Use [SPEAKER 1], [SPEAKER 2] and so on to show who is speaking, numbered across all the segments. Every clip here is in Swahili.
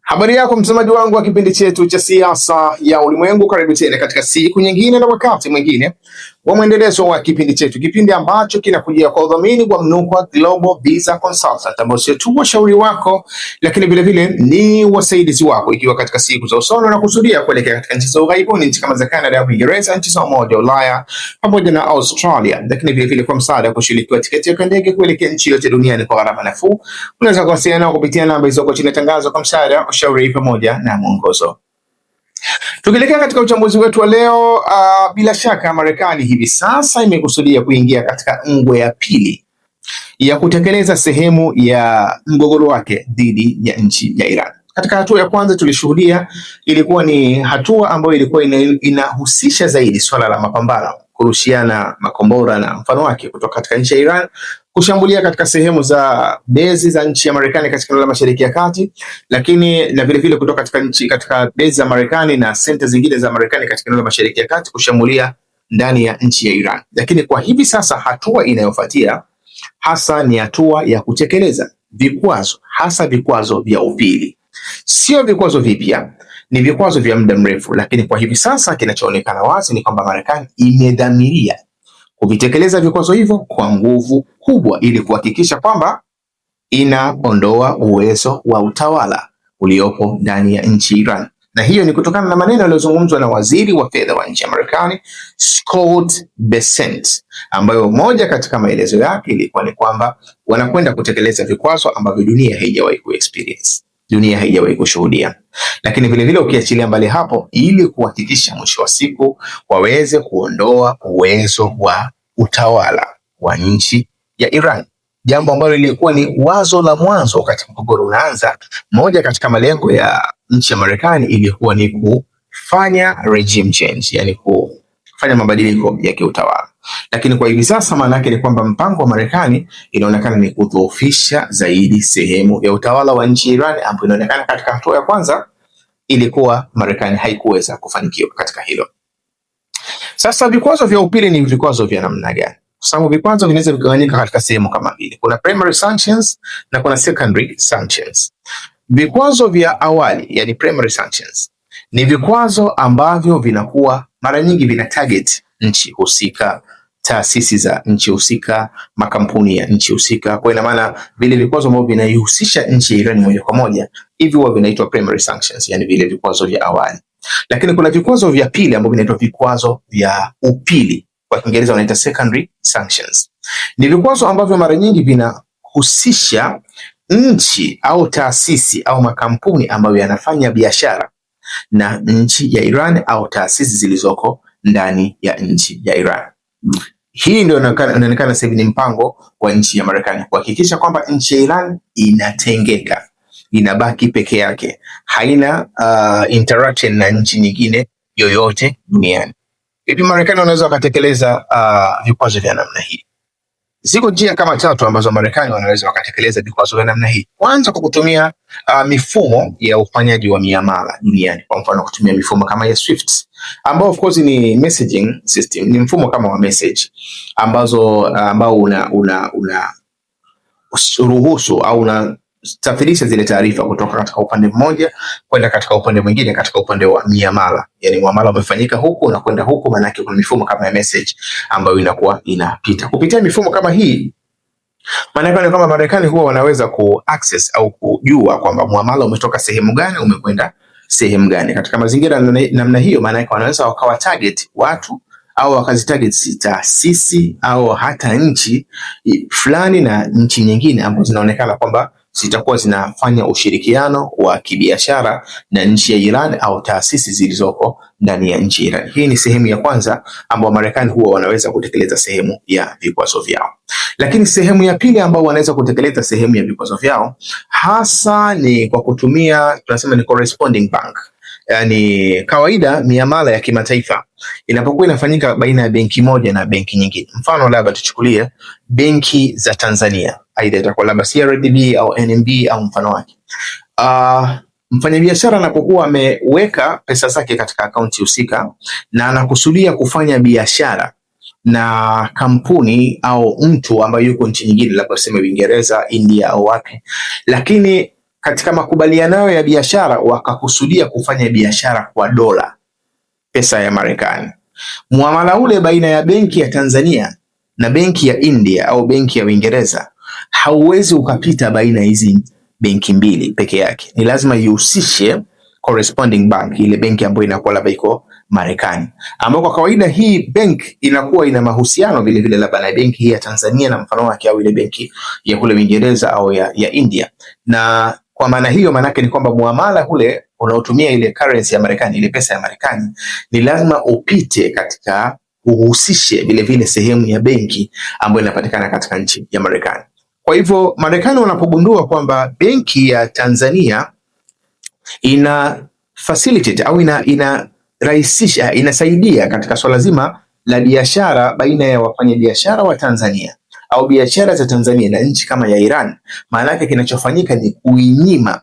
[SPEAKER 1] Habari yako mtazamaji wangu wa kipindi chetu cha siasa ya ulimwengu, karibu tena katika siku nyingine na wakati mwingine wa mwendelezo wa kipindi chetu, kipindi ambacho kinakujia kwa udhamini wa Mnukwa Global Visa Consultant, ambao sio tu washauri wako lakini vile vile ni wasaidizi wako, ikiwa katika siku za usoni na kusudia kuelekea katika nchi za ughaibuni, nchi kama za Canada, Uingereza, nchi za Umoja wa Ulaya pamoja na Australia, lakini vile vile kwa msaada kushiriki kwa tiketi ya ndege kuelekea nchi yote duniani kwa gharama nafuu. Unaweza kuwasiliana nao kupitia namba hizo kwa chini ya tangazo kwa msaada, ushauri pamoja na mwongozo. Tukielekea katika uchambuzi wetu wa leo, bila shaka Marekani hivi sasa imekusudia kuingia katika ngwe ya pili ya kutekeleza sehemu ya mgogoro wake dhidi ya nchi ya Iran. Katika hatua ya kwanza tulishuhudia ilikuwa ni hatua ambayo ilikuwa inahusisha zaidi swala la mapambano, kurushiana makombora na mfano wake kutoka katika nchi ya Iran kushambulia katika sehemu za bezi za nchi ya Marekani katika eneo la Mashariki ya Kati, lakini na vile vile kutoka katika bezi za Marekani na senta zingine za Marekani katika eneo la Mashariki ya Kati kushambulia ndani ya nchi ya Iran. Lakini kwa hivi sasa hatua inayofuatia hasa ni hatua ya kutekeleza vikwazo, hasa vikwazo vya upili. Sio vikwazo vipya, ni vikwazo vya muda mrefu, lakini kwa hivi sasa kinachoonekana wazi ni kwamba Marekani imedhamiria kuvitekeleza vikwazo hivyo kwa nguvu kubwa ili kuhakikisha kwamba inaondoa uwezo wa utawala uliopo ndani ya nchi Iran. Na hiyo ni kutokana na maneno yaliyozungumzwa na waziri wa fedha wa nchi ya Marekani, Scott Bessent, ambayo moja katika maelezo yake ilikuwa ni kwamba wanakwenda kutekeleza vikwazo ambavyo dunia haijawahi kuexperience, dunia haijawahi kushuhudia. Lakini vile vile ukiachilia mbali hapo, ili kuhakikisha mwisho wa siku waweze kuondoa uwezo wa utawala wa nchi ya Iran, jambo ambalo lilikuwa ni wazo la mwanzo wakati mgogoro unaanza. Moja katika malengo ya nchi ya Marekani ilikuwa ni kufanya regime change, yani kufanya mabadiliko ya kiutawala. Lakini kwa hivi sasa maana yake ni kwamba mpango wa Marekani inaonekana ni kudhoofisha zaidi sehemu ya utawala wa nchi ya Iran, ambapo inaonekana katika hatua ya kwanza ilikuwa Marekani haikuweza kufanikiwa katika hilo. Sasa vikwazo vya upili ni vikwazo vya namna gani? Kwa sababu vikwazo vinaweza kugawanyika katika sehemu kama vile kuna primary sanctions na kuna secondary sanctions. Vikwazo vya awali, yani primary sanctions, ni vikwazo ambavyo vinakuwa mara nyingi vina target nchi husika, taasisi za nchi husika, makampuni ya nchi husika. Kwa ina maana vile vikwazo ambavyo vinaihusisha nchi ya Iran moja kwa moja, hivi huwa vinaitwa primary sanctions, yani vile vikwazo vya awali. Lakini kuna vikwazo vya pili ambavyo vinaitwa vikwazo vya upili, kwa Kiingereza wanaita secondary sanctions. Ni vikwazo ambavyo mara nyingi vinahusisha nchi au taasisi au makampuni ambayo yanafanya biashara na nchi ya Iran au taasisi zilizoko ndani ya nchi ya Iran. Hii ndio inaonekana sasa ni mpango wa nchi ya Marekani kuhakikisha kwamba nchi ya Iran inatengeka, inabaki peke yake, haina interaction na nchi nyingine yoyote duniani. Hivi Marekani wanaweza wakatekeleza vikwazo vya namna hii? Ziko njia kama tatu ambazo Marekani wanaweza wakatekeleza vikwazo vya namna hii. Kwanza, kwa kutumia mifumo ya ufanyaji wa miamala duniani, kwa mfano kutumia mifumo kama ya SWIFT, ambao of course ni messaging system, ni mfumo kama wa message ambao una ruhusu au unasafirisha zile taarifa kutoka katika upande mmoja kwenda katika upande mwingine katika upande wa miamala. Yani muamala umefanyika huku na kwenda huku, maana yake kuna mifumo kama ya message ambayo inakuwa inapita kupitia mifumo kama hii. Maana yake kama Marekani huwa wanaweza access au kujua kwamba muamala umetoka sehemu gani umekwenda sehemu gani. Katika mazingira namna hiyo, maana yake wanaweza wakawa target watu au wakazitarget taasisi au hata nchi fulani na nchi nyingine ambazo zinaonekana kwamba zitakuwa zinafanya ushirikiano wa kibiashara na nchi ya Iran au taasisi zilizoko ndani ya nchi ya Iran. Hii ni sehemu ya kwanza ambayo Marekani huwa wanaweza kutekeleza sehemu ya vikwazo vyao. Lakini sehemu ya pili ambayo wanaweza kutekeleza sehemu ya vikwazo vyao hasa ni kwa kutumia, tunasema ni corresponding bank. Yani kawaida miamala ya kimataifa inapokuwa inafanyika baina ya benki moja na benki nyingine, mfano labda tuchukulie benki za Tanzania, aidha itakuwa labda CRDB au NMB au mfano wake. Mfanyabiashara anapokuwa ameweka pesa zake katika akaunti husika na anakusudia kufanya biashara na kampuni au mtu ambaye yuko nchi nyingine, labda tuseme Uingereza, India au wapi, lakini katika makubaliano ya biashara wakakusudia kufanya biashara kwa dola, pesa ya Marekani. Muamala ule baina ya benki ya Tanzania na benki ya India au benki ya Uingereza hauwezi ukapita baina hizi benki mbili peke yake. Ni lazima ihusishe corresponding bank, ile benki ambayo inakuwa labda iko Marekani, ambapo kwa kawaida hii bank inakuwa ina mahusiano vile vile labda na benki hii ya Tanzania na mfano wake, au ile benki ya kule Uingereza au ya India. Na kwa maana hiyo, maana yake ni kwamba muamala ule unaotumia ile currency ya Marekani, ile pesa ya Marekani, ni lazima upite katika uhusishe vile vile sehemu ya benki ambayo inapatikana katika nchi ya Marekani. Kwa hivyo Marekani wanapogundua kwamba benki ya Tanzania ina facilitate au inarahisisha, inasaidia katika swala zima la biashara baina ya wafanyabiashara wa Tanzania au biashara za Tanzania na nchi kama ya Iran, maana yake kinachofanyika ni kuinyima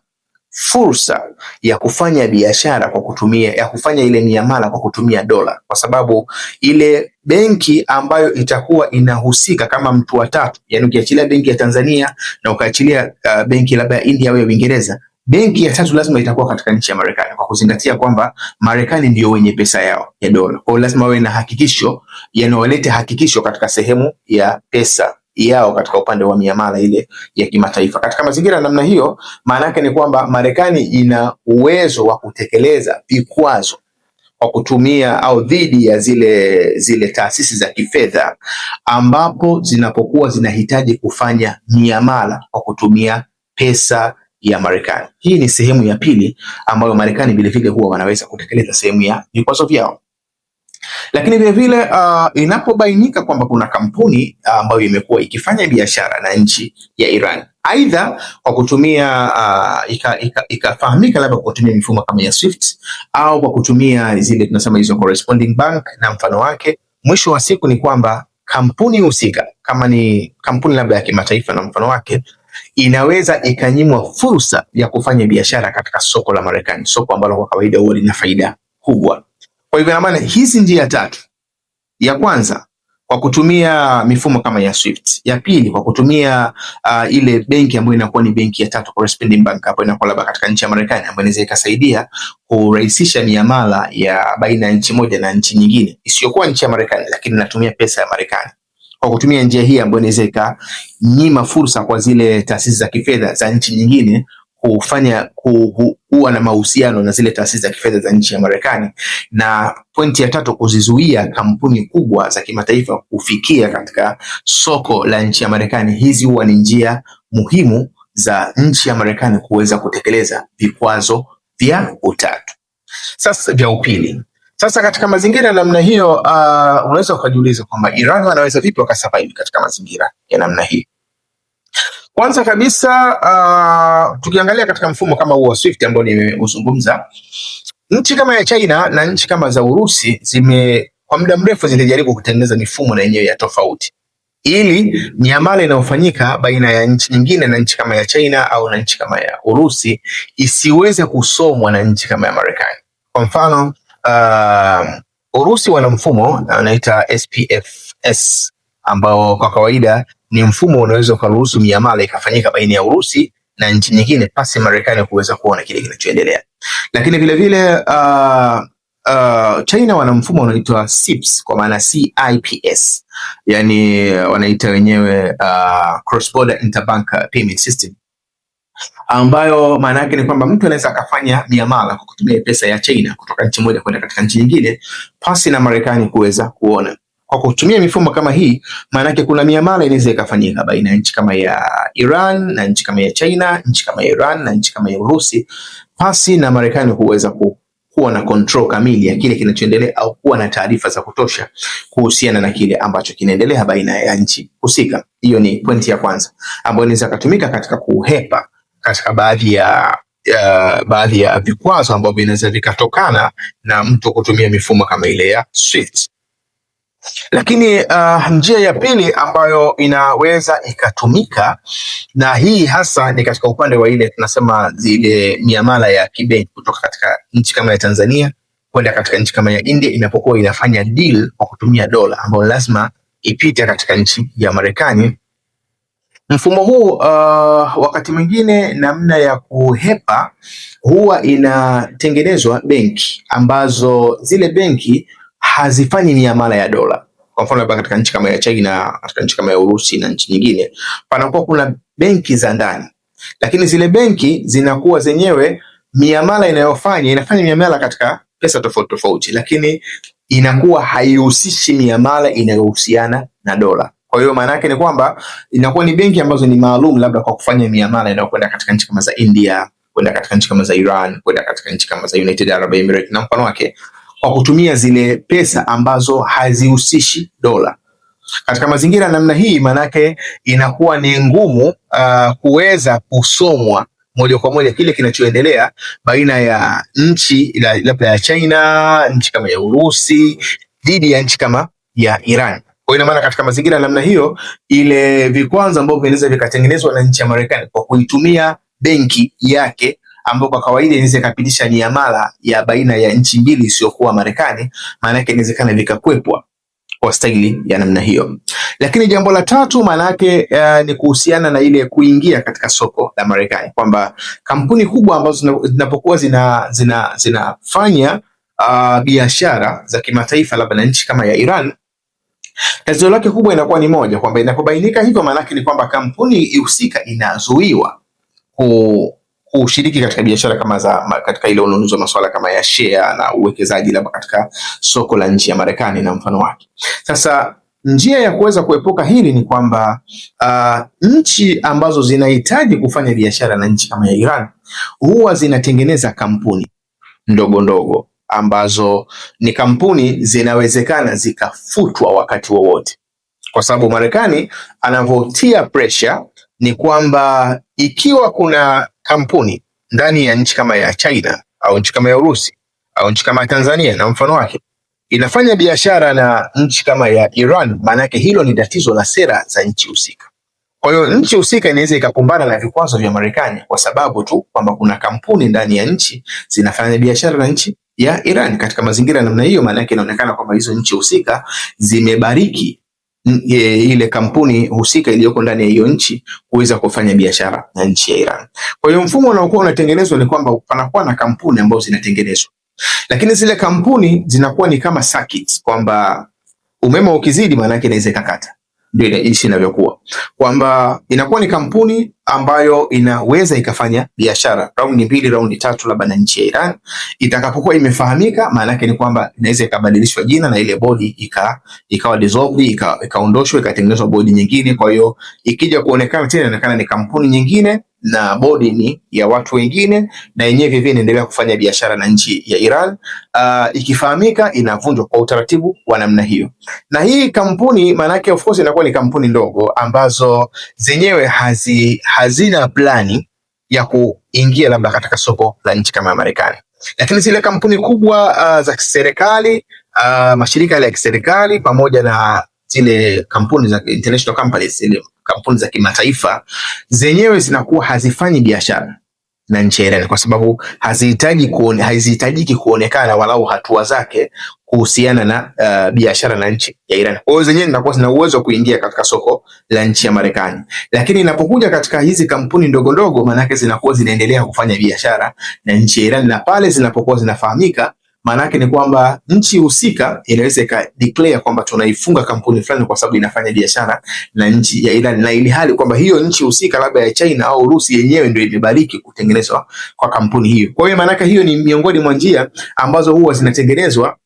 [SPEAKER 1] fursa ya kufanya biashara kwa kutumia, ya kufanya ile miamala kwa kutumia dola, kwa sababu ile benki ambayo itakuwa inahusika kama mtu wa tatu, yani ukiachilia benki ya Tanzania na ukaachilia benki labda ya India au ya Uingereza, benki ya tatu lazima itakuwa katika nchi ya Marekani, kwa kuzingatia kwamba Marekani ndio wenye pesa yao ya dola. Kwa hiyo lazima wawe na hakikisho, yani walete hakikisho katika sehemu ya pesa yao katika upande wa miamala ile ya kimataifa. Katika mazingira namna hiyo, maana yake ni kwamba Marekani ina uwezo wa kutekeleza vikwazo kwa kutumia au dhidi ya zile taasisi za kifedha ambapo zinapokuwa zinahitaji kufanya miamala kwa kutumia pesa ya Marekani. Hii ni sehemu ya pili ambayo Marekani vile vile huwa wanaweza kutekeleza sehemu ya vikwazo vyao. Lakini vile vile inapobainika kwamba kuna kampuni ambayo imekuwa ikifanya biashara na nchi ya Iran, aidha kwa kutumia ikafahamika labda kwa kutumia mifumo kama ya Swift au kwa kutumia zile tunasema hizo corresponding bank na mfano wake, mwisho wa siku ni kwamba kampuni husika, kama ni kampuni labda ya kimataifa na mfano wake, inaweza ikanyimwa fursa ya kufanya biashara katika soko la Marekani, soko ambalo kwa kawaida huwa lina faida kubwa. Kwa hivyo maana hizi njia tatu, ya kwanza kwa kutumia mifumo kama ya Swift, ya pili kwa kutumia ile benki ambayo inakuwa ni benki ya tatu, corresponding bank, hapo inakuwa labda katika nchi ya Marekani, ambayo inaweza ikasaidia kurahisisha miamala ya baina ya nchi moja na nchi nyingine isiyokuwa nchi ya Marekani, lakini inatumia pesa ya Marekani. Kwa kutumia njia hii ambayo inaweza ikanyima fursa kwa zile taasisi za kifedha za nchi nyingine kufanya kuwa na mahusiano na zile taasisi za kifedha za nchi ya Marekani, na pointi ya tatu kuzizuia kampuni kubwa za kimataifa kufikia katika soko la nchi ya Marekani. Hizi huwa ni njia muhimu za nchi ya Marekani kuweza kutekeleza vikwazo vya utatu. Sasa vya upili. Sasa katika mazingira namna hiyo, unaweza ukajiuliza kwamba Iran wanaweza vipi wakasurvive katika mazingira ya namna hii? Kwanza kabisa tukiangalia katika mfumo kama huo wa Swift ambao nimeuzungumza, nchi kama ya China na nchi kama za Urusi kwa muda mrefu zilijaribu kutengeneza mifumo na yenyewe ya tofauti, ili miamala inayofanyika baina ya nchi nyingine na nchi kama ya China au na nchi kama ya Urusi isiweze kusomwa na nchi kama ya Marekani. Kwa mfano, Urusi wana mfumo unaita SPFS ambao kwa kawaida ni mfumo unaweza ukaruhusu miamala ikafanyika baina ya Urusi na nchi nyingine pasi Marekani kuweza kuona kile kinachoendelea. Lakini vile vile China wana mfumo unaitwa CIPS, kwa maana CIPS, yani wanaita wenyewe Cross Border Interbank Payment System, ambayo maana yake ni kwamba mtu anaweza akafanya miamala kwa kutumia pesa ya China kutoka nchi moja kwenda katika nchi nyingine pasi na Marekani kuweza kuona. Kwa kutumia mifumo kama hii, maana yake kuna miamala inaweza ikafanyika baina ya nchi kama ya Iran na nchi kama ya China, nchi kama ya Iran na nchi kama ya Urusi, pasi na Marekani kuweza kuwa na control kamili ya kile kinachoendelea au kuwa na taarifa za kutosha kuhusiana na kile ambacho kinaendelea baina ya nchi husika. Hiyo ni pointi ya kwanza ambayo inaweza kutumika katika kuhepa katika baadhi ya vikwazo ambavyo vinaweza vikatokana na mtu kutumia mifumo kama ile ya Swift. Lakini njia ya pili ambayo inaweza ikatumika, na hii hasa ni katika upande wa ile tunasema zile miamala ya kibenki kutoka katika nchi kama ya Tanzania kwenda katika nchi kama ya India, inapokuwa inafanya deal kwa kutumia dola ambayo lazima ipite katika nchi ya Marekani, Mfumo huu wakati mwingine namna ya kuhepa huwa inatengenezwa benki ambazo zile benki hazifanyi miamala ya dola. Kwa mfano labda katika nchi kama ya China, katika nchi kama ya Urusi na nchi nyingine, panakuwa kuna benki za ndani, lakini zile benki zinakuwa zenyewe miamala inafanya miamala katika pesa tofauti tofauti, lakini inakuwa haihusishi miamala inayohusiana na dola. Kwa hiyo maana yake ni kwamba inakuwa ni benki ambazo ni maalum labda kwa kufanya miamala inayokwenda katika nchi kama za India, kwenda katika nchi kama za Iran, kwenda katika nchi kama za United Arab Emirates na mfano wake, kwa kutumia zile pesa ambazo hazihusishi dola. Katika mazingira namna hii, manake inakuwa ni ngumu kuweza kusomwa moja kwa moja kile kinachoendelea baina ya nchi labda ya China, nchi kama ya Urusi dhidi ya nchi kama ya Iran. Kwa ina maana katika mazingira namna hiyo, ile vikwazo ambavyo vinaweza vikatengenezwa na nchi ya Marekani kwa kuitumia benki yake ambapo kwa kawaida inaweza ikapitisha miamala ya baina ya nchi mbili isiyokuwa Marekani, maana yake inawezekana vikakwepwa kwa staili ya namna hiyo. Lakini jambo la tatu maana yake ni kuhusiana na ile kuingia katika soko la Marekani, kwamba kampuni kubwa ambazo zinapokuwa zinafanya biashara za kimataifa labda na nchi kama ya Iran, tatizo lake kubwa inakuwa ni moja, kwamba inapobainika hivyo maana yake ni kwamba kampuni husika inazuiwa kushiriki katika biashara kama katika ile ununuzi wa masuala kama ya share na uwekezaji labda katika soko la nchi ya Marekani na mfano wake. Sasa njia ya kuweza kuepuka hili ni kwamba nchi ambazo zinahitaji kufanya biashara na nchi kama ya Iran huwa zinatengeneza kampuni ndogo ndogo ambazo ni kampuni zinawezekana zikafutwa wakati wowote, kwa sababu Marekani anavotia pressure ni kwamba ikiwa kuna kampuni ndani ya nchi kama ya China au nchi kama ya Urusi au nchi kama ya Tanzania na mfano wake inafanya biashara na nchi kama ya Iran, maana yake hilo ni tatizo la sera za nchi husika. Kwa hiyo nchi husika inaweza ikakumbana na vikwazo vya Marekani kwa sababu tu kwamba kuna kampuni ndani ya nchi zinafanya biashara na nchi ya Iran. Katika mazingira namna hiyo, maana yake inaonekana kwamba hizo nchi husika zimebariki ile kampuni husika iliyoko ndani ya hiyo nchi kuweza kufanya biashara na nchi ya Iran. Kwa hiyo mfumo unaokuwa unatengenezwa ni kwamba panakuwa na kampuni ambazo zinatengenezwa, lakini zile kampuni zinakuwa ni kama circuits, kwamba umeme ukizidi maana yake inaweza ikakata. Ndio ile ishi inavyokuwa, kwamba inakuwa ni kampuni ambayo inaweza ikafanya biashara raundi 2 raundi 3 labda na nchi ya Iran. Itakapokuwa imefahamika, maana yake ni kwamba inaweza ikabadilishwa jina na ile bodi ikawa dissolved, ikaondoshwa, ikatengenezwa bodi nyingine. Kwa hiyo ikija kuonekana tena inaonekana ni kampuni nyingine na bodi ni ya watu wengine, na yenyewe vivyo inaendelea kufanya biashara na nchi ya Iran. Ikifahamika inavunjwa kwa utaratibu wa namna hiyo. Na hii kampuni maana yake of course inakuwa ni kampuni ndogo ambazo zenyewe hazina plani ya kuingia labda katika soko la nchi kama Marekani. Lakini zile kampuni kubwa za kiserikali, mashirika ya kiserikali pamoja na zile kampuni za international companies, zile kampuni za kimataifa zenyewe zinakuwa hazifanyi biashara na nchi ya Iran kwa sababu hazihitajiki kuonekana walau hatua zake kuhusiana na biashara na nchi ya Iran. Kwa hiyo zenyewe zinakuwa zina uwezo wa kuingia katika soko la nchi ya Marekani. Lakini inapokuja katika hizi kampuni ndogo ndogo, maana yake zinakuwa zinaendelea kufanya biashara na nchi ya Iran, na pale zinapokuwa zinafahamika, maana yake ni kwamba nchi husika inaweza ikadeclare kwamba tunaifunga kampuni fulani kwa sababu inafanya biashara na nchi ya Iran, na ili hali kwamba hiyo nchi husika labda ya China au Urusi yenyewe ndio imebariki kutengenezwa kwa kampuni hiyo. Kwa hiyo maana yake hiyo ni miongoni mwa njia ambazo huwa zinatengenezwa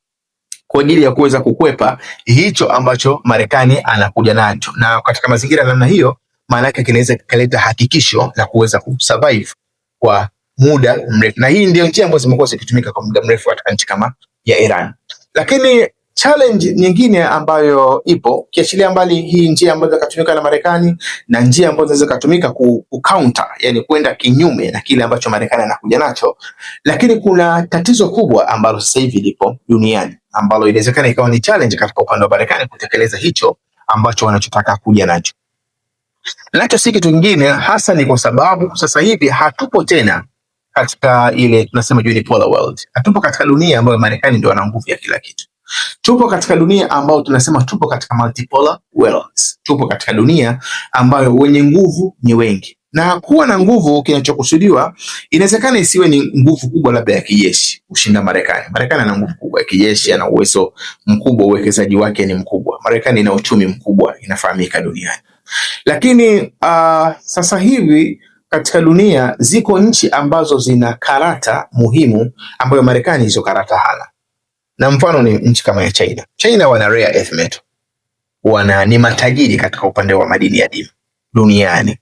[SPEAKER 1] kwa ajili ya kuweza kukwepa hicho ambacho Marekani anakuja nacho, na katika mazingira namna hiyo maana yake kinaweza kuleta hakikisho la kuweza kusurvive kwa muda mrefu, na hii ndio njia ambazo zimekuwa zikitumika kwa muda mrefu katika nchi kama ya Iran. Lakini challenge nyingine ambayo ipo, kiachilia mbali hii njia ambayo zikatumika na Marekani na njia ambazo zinaweza kutumika counter, yani kwenda kinyume na kile ambacho Marekani anakuja nacho, lakini kuna tatizo kubwa ambalo sasa hivi lipo duniani ambalo inawezekana ikawa ni challenge katika upande wa Marekani kutekeleza hicho ambacho wanachotaka kuja nacho. Nacho si kitu kingine hasa ni kwa sababu sasa hivi hatupo tena katika ile tunasema unipolar world. Hatupo katika dunia ambayo Marekani ndio ana nguvu ya kila kitu. Tupo katika dunia ambayo tunasema tupo katika multipolar worlds. Tupo katika dunia ambayo wenye nguvu ni wengi, na kuwa na nguvu kinachokusudiwa inawezekana isiwe ni nguvu kubwa labda ya kijeshi kushinda Marekani. Marekani ana nguvu kubwa ya kijeshi, ana uwezo mkubwa, uwekezaji wake ni mkubwa. Marekani ina uchumi mkubwa, inafahamika duniani. Lakini sasa hivi katika dunia ziko nchi ambazo zina karata muhimu ambayo Marekani hizo karata hana. Na mfano ni nchi kama ya China. China wana rare earth metal. Ni matajiri katika upande wa madini ya dimu duniani.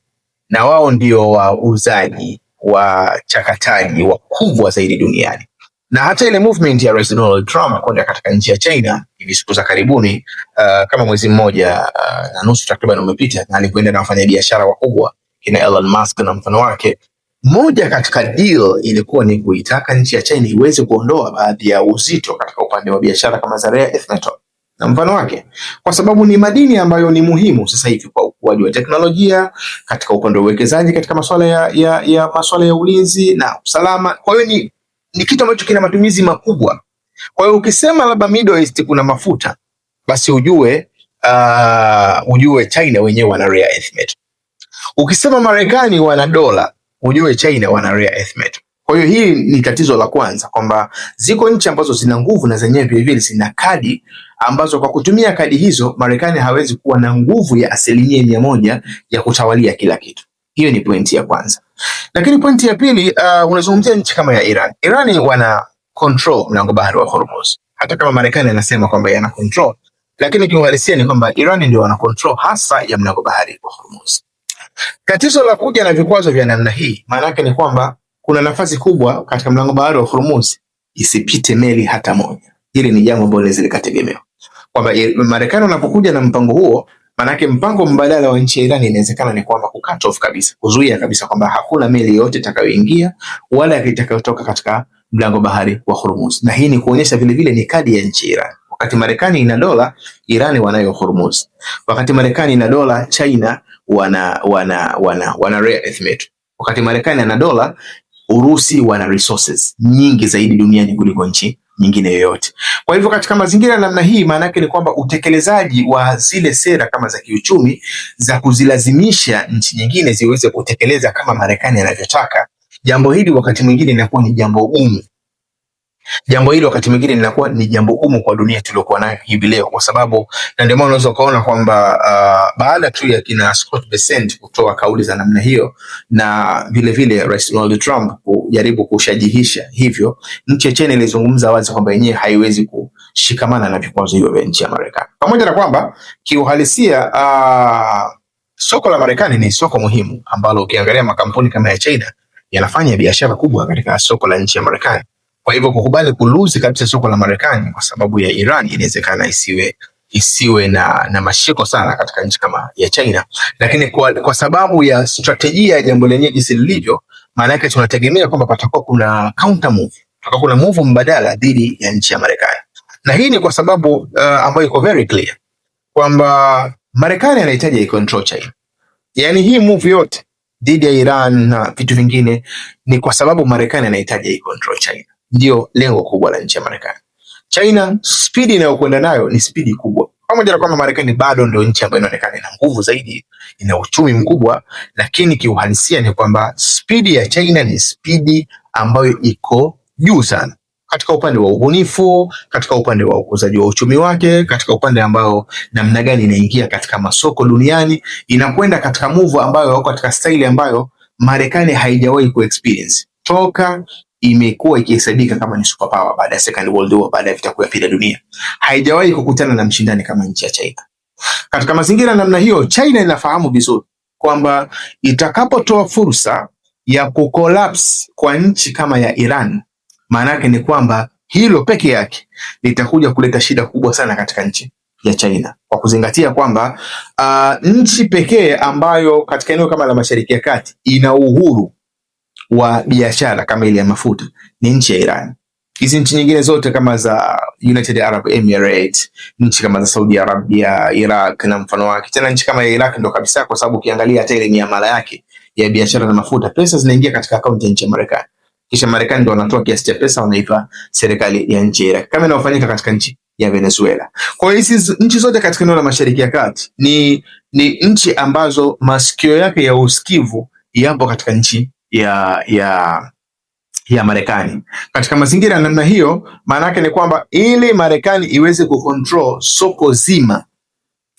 [SPEAKER 1] Na wao ndio wauzaji, wachakataji wakubwa zaidi duniani. Na hata ile movement ya Rais Donald Trump kwenda katika nchi ya China hivi siku za karibuni, kama mwezi mmoja na nusu takriban umepita, na alikwenda na wafanyabiashara wakubwa kina Elon Musk na mfano wake. Moja katika deal ilikuwa ni kuitaka nchi ya China iweze kuondoa baadhi ya uzito katika upande wa biashara kama za rare earth metal na mfano wake, kwa sababu ni madini ambayo ni muhimu sasa hivi kwa ukuaji wa teknolojia, katika upande wa uwekezaji, katika masuala ya ulinzi na usalama. Kwa hiyo ni kitu ambacho kina matumizi makubwa. Kwa hiyo ukisema labda Middle East kuna mafuta, basi ujue China wenyewe wana rare earth metal. Ukisema Marekani wana dola, ujue China wana rare earth metal. Kwa hiyo hii ni tatizo la kwanza, kwamba ziko nchi ambazo zina nguvu na zenyewe vile vile zina kadi ambazo kwa kutumia kadi hizo Marekani hawezi kuwa na nguvu ya 100% ya kutawalia kila kitu. Hiyo ni pointi ya kwanza. Lakini pointi ya pili, unazungumzia nchi kama ya Iran. Iran wana control mlango bahari wa Hormuz. Hata kama Marekani anasema kwamba yana control, lakini kiuhalisia ni kwamba Iran ndio wana control hasa ya mlango bahari wa Hormuz. Tatizo la kuja na vikwazo vya namna hii maana yake ni kwamba kuna nafasi kubwa katika mlango bahari wa Hormuz isipite meli hata moja. Hili ni jambo ambalo linaweza likategemewa, kwamba Marekani wanapokuja na mpango huo, maana yake mpango mbadala wa nchi ya Iran inawezekana ni kwamba cut off kabisa, kuzuia kabisa kwamba hakuna meli yoyote itakayoingia wala itakayotoka katika mlango bahari wa Hormuz. Na hii ni kuonyesha vile vile ni kadi ya nchi Iran. Wakati Marekani ina dola, Iran wanayo Hormuz. Wakati Marekani ina dola, China wana rare earth metal. Wakati Marekani ana dola, Urusi wana resources nyingi zaidi duniani kuliko nchi nyingine yoyote. Kwa hivyo katika mazingira ya namna hii, maana yake ni kwamba utekelezaji wa zile sera kama za kiuchumi za kuzilazimisha nchi nyingine ziweze kutekeleza kama Marekani anavyotaka, jambo hili wakati mwingine linakuwa ni jambo gumu. Jambo hili wakati mwingine linakuwa ni jambo gumu kwa dunia tuliokuwa nayo hivi leo, kwa sababu na ndio maana unaweza kuona kwamba baada tu ya kina Scott Bessent kutoa kauli za namna hiyo na vile vile Rais Donald Trump kujaribu kushajihisha hivyo, nchi ya China ilizungumza wazi kwamba yenyewe haiwezi kushikamana na vikwazo hivyo vya nchi ya Marekani. Pamoja na kwamba kiuhalisia soko la Marekani ni soko muhimu ambalo ukiangalia makampuni kama ya China yanafanya biashara kubwa katika soko la nchi ya Marekani. Kwa hivyo kukubali kuluzi kabisa soko la Marekani kwa sababu ya Iran inawezekana isiwe na mashiko sana katika nchi kama ya China, lakini kwa sababu ya strategia ya jambo lenyewe jinsi lilivyo, maana yake tunategemea kwamba patakuwa kuna counter move, patakuwa kuna move mbadala dhidi ya nchi ya Marekani. Na hii ni kwa sababu ambayo iko very clear kwamba Marekani anahitaji control China. Yaani hii move yote dhidi ya Iran na vitu vingine ni kwa sababu Marekani anahitaji control China. Ndio lengo kubwa la nchi ya Marekani. China speed inayokwenda nayo ni speed kubwa. Pamoja na kwamba Marekani bado ndio nchi ambayo inaonekana ina nguvu zaidi, ina uchumi mkubwa, lakini kiuhalisia ni kwamba speed ya China ni speed ambayo iko juu sana. Katika upande wa ubunifu, katika upande wa ukuzaji wa uchumi wake, katika upande ambao namna gani inaingia katika masoko duniani, inakwenda katika move ambayo wako katika style ambayo Marekani haijawahi kuexperience. Toka imekuwa ikihesabika kama ni superpower baada ya Second World War, baada ya vita kuu ya pili ya dunia, haijawahi kukutana na mshindani kama nchi ya China. Katika mazingira namna hiyo, China inafahamu vizuri kwamba itakapotoa fursa ya kucollapse kwa nchi kama ya Iran, maana yake ni kwamba hilo peke yake litakuja kuleta shida kubwa sana katika nchi ya China, kwa kuzingatia kwamba nchi pekee ambayo katika eneo kama la Mashariki ya Kati ina uhuru wa biashara kama ile ya mafuta ni nchi ya Iran. Hizi nchi nyingine zote kama za United Arab Emirates, nchi kama za Saudi Arabia, Iraq na mfano wake. Tena nchi kama ya Iraq ndo kabisa, kwa sababu ukiangalia hata ile miamala yake ya biashara na mafuta, pesa zinaingia katika akaunti ya nchi ya Marekani. Kisha Marekani ndo wanatoa kiasi cha pesa wanaipa serikali ya nchi ya Iraq. Kama inavyofanyika katika nchi ya Venezuela. Kwa hiyo hizi nchi zote katika eneo la Mashariki ya Kati ni nchi ambazo masikio yake ya usikivu yapo katika nchi ya Marekani. Katika mazingira ya namna hiyo, maana yake ni kwamba ili Marekani iweze kucontrol soko zima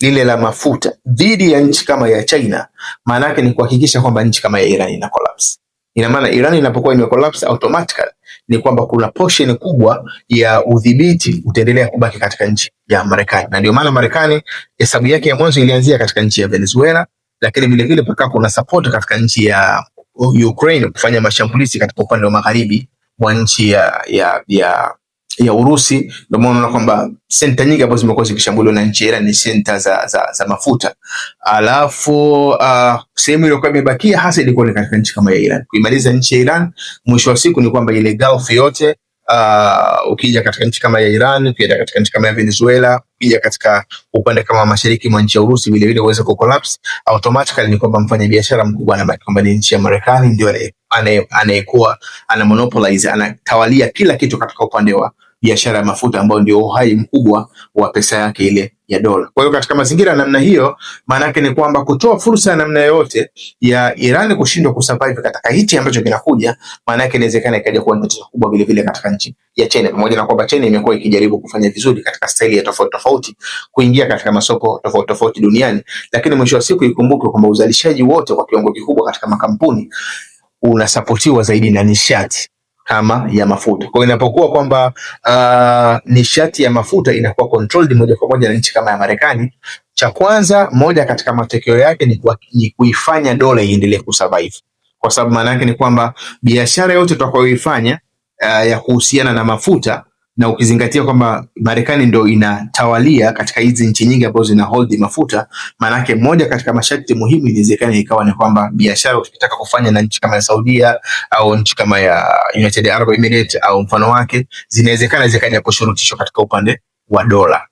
[SPEAKER 1] lile la mafuta dhidi ya nchi kama ya China, maana yake ni kuhakikisha kwamba nchi kama ya Iran ina collapse. Ina maana Iran inapokuwa ime collapse automatically ni kwamba kuna portion kubwa ya udhibiti utaendelea kubaki katika nchi ya Marekani. Na ndio maana Marekani hesabu yake ya mwanzo ilianzia katika nchi ya Venezuela, lakini vile vile paka kuna support katika nchi ya Ukraine kufanya mashambulizi katika upande wa magharibi mwa nchi ya Urusi. Ndio maana unaona kwamba senta nyingi ambazo zimekuwa zikishambuliwa na nchi ya Iran ni senta za mafuta. Alafu sehemu iliyokuwa imebakia hasa ilikuwa ni katika nchi kama ya Iran. Kuimaliza nchi ya Iran, mwisho wa siku ni kwamba ile Gulf yote ukija katika nchi kama ya Iran, ukija katika nchi kama ya Venezuela, ukija katika upande kama mashariki mwa nchi ya Urusi vile vile uweze kucollapse automatically, ni kwamba mfanya biashara mkubwa anabaki kwamba ni nchi ya Marekani ndio anayekuwa ana monopolize, anatawalia kila kitu katika upande wa biashara ya mafuta ambao ndio uhai mkubwa wa pesa yake ile ya dola. Kwa hiyo katika mazingira namna hiyo, maana yake ni kwamba kutoa fursa ya namna yote ya Iran kushindwa kusurvive katika hichi ambacho kinakuja, maana yake inawezekana ikaja kuwa tatizo kubwa vile vile katika nchi ya China, pamoja na kwamba China imekuwa ikijaribu kufanya vizuri katika staili ya tofauti tofauti kuingia katika masoko tofauti tofauti duniani, lakini mwisho wa siku ikumbuke kwamba uzalishaji wote kwa kiwango kikubwa katika makampuni unasapotiwa zaidi na nishati kama ya mafuta. Kwa hiyo inapokuwa kwamba nishati ya mafuta inakuwa controlled moja kwa moja na nchi kama ya Marekani, cha kwanza moja katika matokeo yake ni kuifanya dola iendelee kusurvive. Kwa sababu maana yake ni kwamba biashara yote tutakayoifanya ya kuhusiana na mafuta, na ukizingatia kwamba Marekani ndio inatawalia katika hizi nchi nyingi ambazo zina hold mafuta, maana yake moja katika masharti muhimu inawezekana ikawa ni kwamba biashara ukitaka kufanya na nchi kama ya Saudia au nchi kama ya United Arab Emirates au mfano wake, zinawezekana zikaja kushurutishwa katika upande wa dola,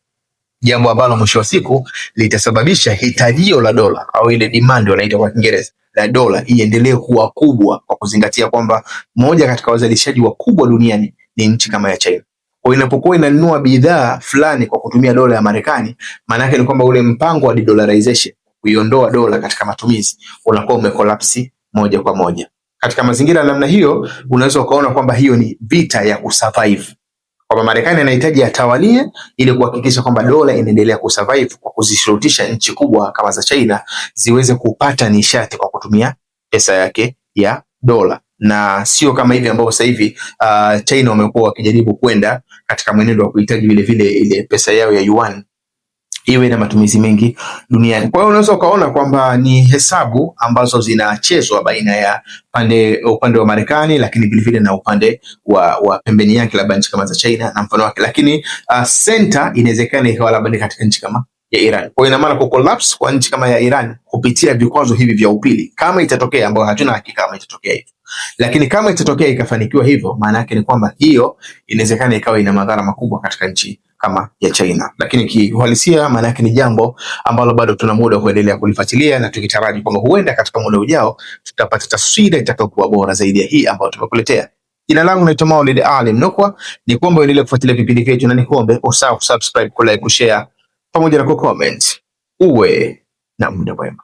[SPEAKER 1] jambo ambalo mwisho wa siku litasababisha hitajio la dola au ile demand wanaita kwa Kiingereza la dola iendelee kuwa kubwa, kwa kuzingatia kwamba moja katika wazalishaji wakubwa duniani ni nchi kama ya China. Kwa inapokuwa inanunua bidhaa fulani kwa kutumia dola ya Marekani, maana yake ni kwamba ule mpango wa de-dollarization, kuiondoa dola katika matumizi, unakuwa umekolapsi moja kwa moja. Katika mazingira ya namna hiyo, unaweza ukaona kwamba hiyo ni vita ya kusurvive, kwamba Marekani anahitaji atawalie ili kuhakikisha kwamba dola inaendelea kusurvive kwa kuzishurutisha nchi kubwa kama za China ziweze kupata nishati kwa kutumia pesa yake ya dola, na sio kama hivi ambao sasa hivi China wamekuwa wakijaribu kwenda katika mwenendo wa kuhitaji vile vile ile pesa yao ya yuan iwe na matumizi mengi duniani. Kwa hiyo unaweza ukaona kwamba ni hesabu ambazo zinachezwa baina ya upande wa Marekani, lakini vile vile na upande wa pembeni yake labda nchi kama za China na mfano wake, lakini center inawezekana ikawa labda katika nchi kama ya Iran. Kwa hiyo ina maana collapse kwa nchi kama ya Iran kupitia vikwazo hivi vya upili, kama itatokea, ambayo hatuna hakika kama itatokea hivyo, lakini kama itatokea ikafanikiwa hivyo, maana yake ni kwamba hiyo inawezekana ikawa ina madhara makubwa katika nchi kama ya China. Lakini kiuhalisia maana yake ni jambo ambalo bado tuna muda kuendelea kulifuatilia, na tukitaraji kwamba huenda katika muda ujao tutapata taswira itakayokuwa bora zaidi ya hii ambayo tumekuletea. Jina langu naitwa Maulid Ali Mnukwa, ni kuomba uendelee kufuatilia vipindi vyetu, na nikuombe usahau subscribe, kulike, kushare pamoja na kucomment. Uwe na muda mwema.